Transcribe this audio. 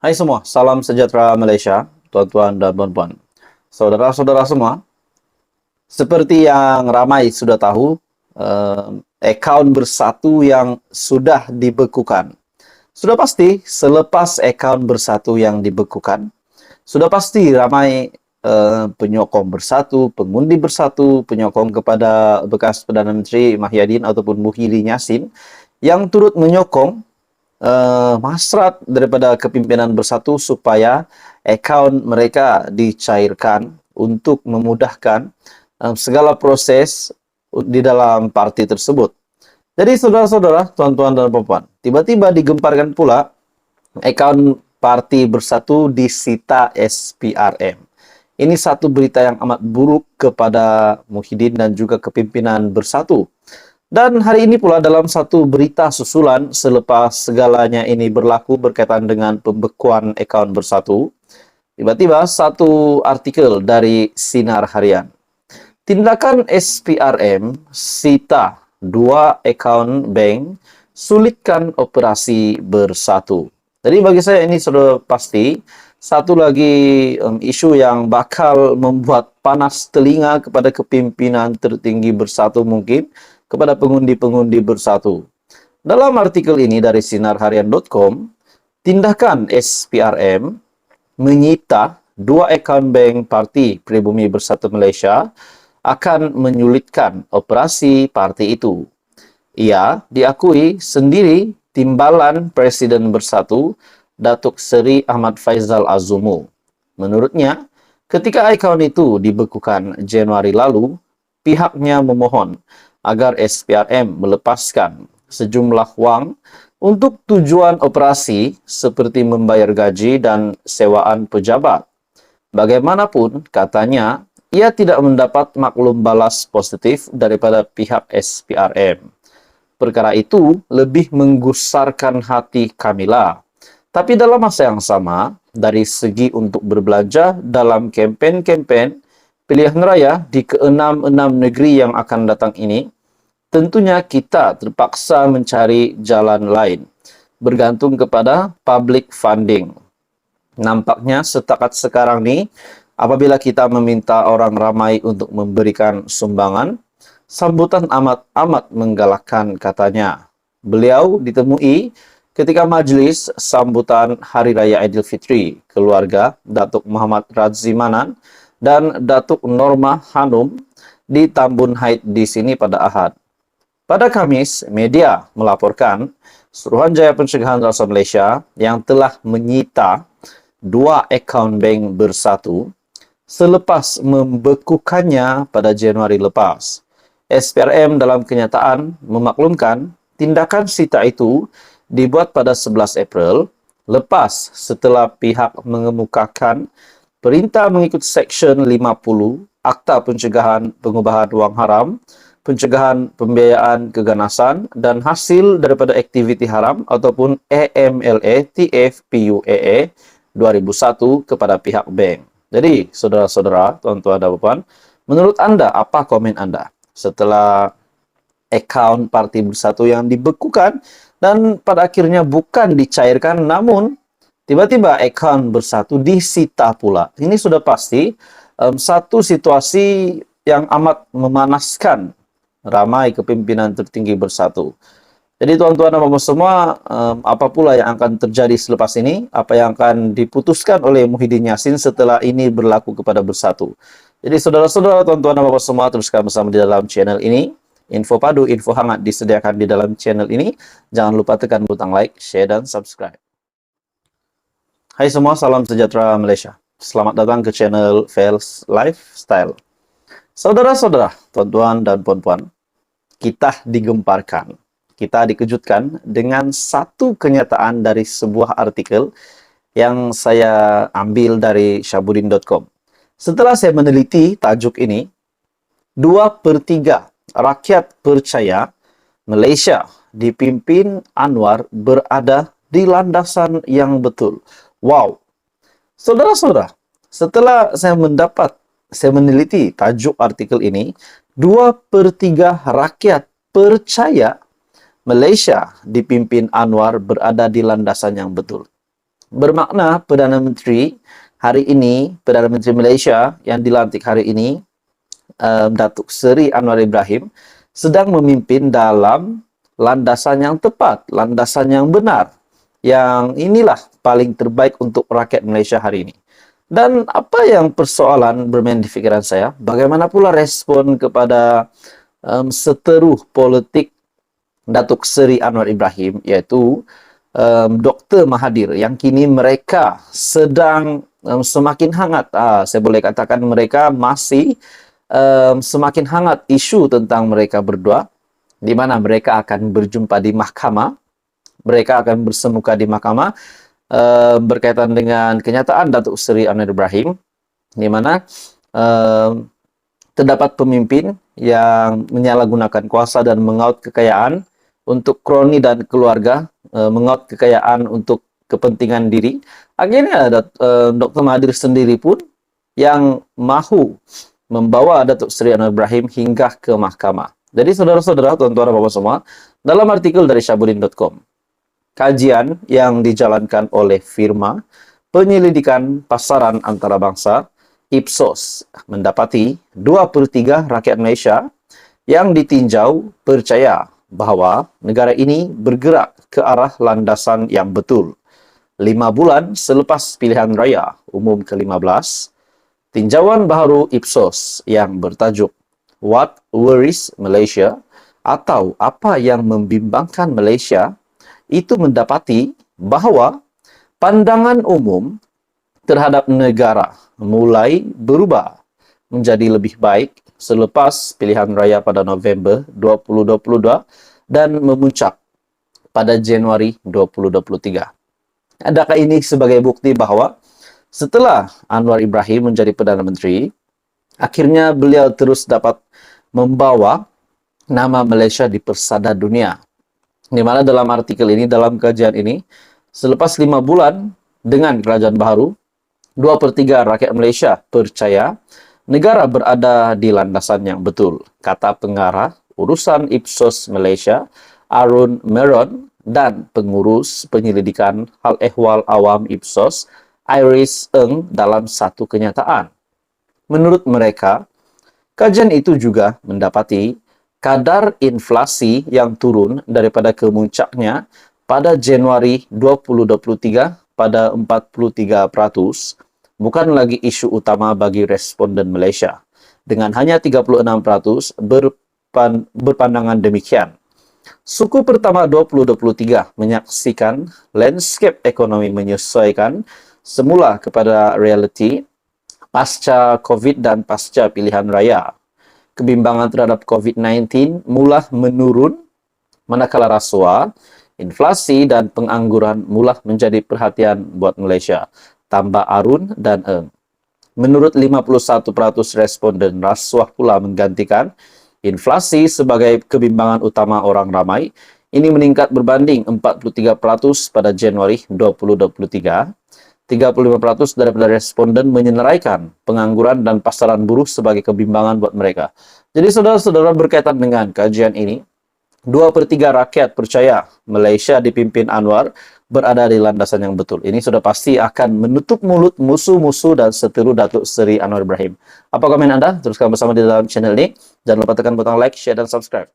Hai semua, salam sejahtera Malaysia, tuan-tuan dan puan-puan. Saudara-saudara semua, seperti yang ramai sudah tahu, akaun Bersatu yang sudah dibekukan. Sudah pasti selepas akaun Bersatu yang dibekukan, sudah pasti ramai penyokong Bersatu, pengundi Bersatu, penyokong kepada bekas Perdana Menteri Mahyadin ataupun Muhyiddin Yassin yang turut menyokong hasrat daripada kepimpinan Bersatu supaya akaun mereka dicairkan untuk memudahkan segala proses di dalam parti tersebut. Jadi saudara-saudara, tuan-tuan dan puan-puan, tiba-tiba digemparkan pula akaun parti Bersatu disita SPRM. Ini satu berita yang amat buruk kepada Muhyiddin dan juga kepimpinan Bersatu. Dan hari ini pula dalam satu berita susulan selepas segalanya ini berlaku berkaitan dengan pembekuan akaun Bersatu, tiba-tiba satu artikel dari Sinar Harian. Tindakan SPRM sita 2 akaun bank sulitkan operasi Bersatu. Jadi bagi saya ini sudah pasti satu lagi isu yang bakal membuat panas telinga kepada kepimpinan tertinggi Bersatu mungkin, kepada pengundi-pengundi Bersatu. Dalam artikel ini dari sinarharian.com, tindakan SPRM menyita 2 akaun bank parti Pribumi Bersatu Malaysia akan menyulitkan operasi parti itu. Ia diakui sendiri timbalan Presiden Bersatu, Datuk Seri Ahmad Faizal Azumu. Menurutnya, ketika akaun itu dibekukan Januari lalu, pihaknya memohon agar SPRM melepaskan sejumlah wang untuk tujuan operasi seperti membayar gaji dan sewaan pejabat. Bagaimanapun, katanya, ia tidak mendapat maklum balas positif daripada pihak SPRM. Perkara itu lebih menggusarkan hati kamilah. Tapi dalam masa yang sama, dari segi untuk berbelanja dalam kempen-kempen pilihan raya di ke-6 negeri yang akan datang ini, tentunya kita terpaksa mencari jalan lain, bergantung kepada public funding. Nampaknya setakat sekarang ni, apabila kita meminta orang ramai untuk memberikan sumbangan, sambutan amat menggalakkan katanya. Beliau ditemui ketika majlis sambutan Hari Raya Aidilfitri keluarga Datuk Muhammad Razzi Manan dan Datuk Norma Hanum di Tambun Haid di sini pada Ahad. Pada Kamis, media melaporkan Suruhanjaya Pencegahan Rasuah Malaysia yang telah menyita 2 akaun bank Bersatu selepas membekukannya pada Januari lepas. SPRM dalam kenyataan memaklumkan tindakan sita itu dibuat pada 11 April lepas setelah pihak mengemukakan perintah mengikut Seksyen 50 Akta Pencegahan Pengubahan Wang Haram, Pencegahan Pembiayaan Keganasan dan Hasil daripada Aktiviti Haram ataupun AMLA TFPUAA 2001 kepada pihak bank. Jadi, saudara-saudara, tuan-tuan dan puan, menurut anda, apa komen anda setelah akaun Parti Bersatu yang dibekukan dan pada akhirnya bukan dicairkan, namun tiba-tiba akaun Bersatu disita pula? Ini sudah pasti satu situasi yang amat memanaskan ramai kepimpinan tertinggi Bersatu. Jadi tuan-tuan dan puan semua, apa pula yang akan terjadi selepas ini, apa yang akan diputuskan oleh Muhyiddin Yassin setelah ini berlaku kepada Bersatu. Jadi saudara-saudara, tuan-tuan dan puan semua, teruskan bersama di dalam channel ini. Info padu, info hangat disediakan di dalam channel ini. Jangan lupa tekan butang like, share dan subscribe. Hai semua, salam sejahtera Malaysia. Selamat datang ke channel Fels Lifestyle. Saudara-saudara, tuan-tuan dan puan-puan, kita digemparkan, kita dikejutkan dengan satu kenyataan dari sebuah artikel yang saya ambil dari syabudin.com. Setelah saya meneliti tajuk ini, 2/3 rakyat percaya Malaysia dipimpin Anwar berada di landasan yang betul. Wow. Saudara-saudara, setelah saya meneliti tajuk artikel ini, 2/3 rakyat percaya Malaysia dipimpin Anwar berada di landasan yang betul. bermakna Perdana Menteri hari ini, Perdana Menteri Malaysia yang dilantik hari ini, Datuk Seri Anwar Ibrahim, sedang memimpin dalam landasan yang tepat, landasan yang benar. Yang inilah paling terbaik untuk rakyat Malaysia hari ini. Dan apa yang persoalan bermain di fikiran saya, bagaimana pula respon kepada seteruh politik Datuk Seri Anwar Ibrahim, yaitu Dr. Mahathir, yang kini mereka sedang semakin hangat. Saya boleh katakan mereka masih semakin hangat isu tentang mereka berdua, di mana mereka akan berjumpa di mahkamah. Mereka akan bersemuka di mahkamah berkaitan dengan kenyataan Datuk Seri Anwar Ibrahim, di mana terdapat pemimpin yang menyalahgunakan kuasa dan mengaut kekayaan untuk kroni dan keluarga, mengaut kekayaan untuk kepentingan diri. Akhirnya Dr. Mahathir sendiri pun yang mahu membawa Datuk Seri Anwar Ibrahim hingga ke mahkamah. Jadi saudara-saudara, tuan-tuan dan bapak semua, dalam artikel dari syahbudin.com, kajian yang dijalankan oleh firma penyelidikan pasaran antarabangsa Ipsos mendapati 2/3 rakyat Malaysia yang ditinjau percaya bahawa negara ini bergerak ke arah landasan yang betul. 5 bulan selepas pilihan raya umum ke-15, tinjauan baru Ipsos yang bertajuk What Worries Malaysia atau apa yang membimbangkan Malaysia itu mendapati bahawa pandangan umum terhadap negara mulai berubah menjadi lebih baik selepas pilihan raya pada November 2022 dan memuncak pada Januari 2023. Adakah ini sebagai bukti bahawa setelah Anwar Ibrahim menjadi Perdana Menteri, akhirnya beliau terus dapat membawa nama Malaysia di persada dunia? Di mana dalam artikel ini, dalam kajian ini, selepas 5 bulan dengan kerajaan baru, 2/3 rakyat Malaysia percaya negara berada di landasan yang betul, kata pengarah urusan Ipsos Malaysia, Arun Meron, dan pengurus penyelidikan hal ehwal awam Ipsos, Iris Eng, dalam satu kenyataan. Menurut mereka, kajian itu juga mendapati kadar inflasi yang turun daripada kemuncaknya pada Januari 2023 pada 43%, bukan lagi isu utama bagi responden Malaysia, dengan hanya 36% berpandangan demikian. Suku pertama 2023 menyaksikan landscape ekonomi menyesuaikan semula kepada realiti pasca COVID dan pasca pilihan raya. Kebimbangan terhadap COVID-19 mula menurun, manakala rasuah, inflasi dan pengangguran mula menjadi perhatian buat Malaysia, tambah Arun dan Eng. Menurut 51% responden, rasuah pula menggantikan inflasi sebagai kebimbangan utama orang ramai. Ini meningkat berbanding 43% pada Januari 2023. 35% daripada responden menyenaraikan pengangguran dan pasaran buruh sebagai kebimbangan buat mereka. Jadi saudara-saudara, berkaitan dengan kajian ini, 2/3 rakyat percaya Malaysia dipimpin Anwar berada di landasan yang betul. Ini sudah pasti akan menutup mulut musuh-musuh dan seteru Datuk Seri Anwar Ibrahim. Apa komen Anda? Teruskan bersama di dalam channel ini. Jangan lupa tekan butang like, share, dan subscribe.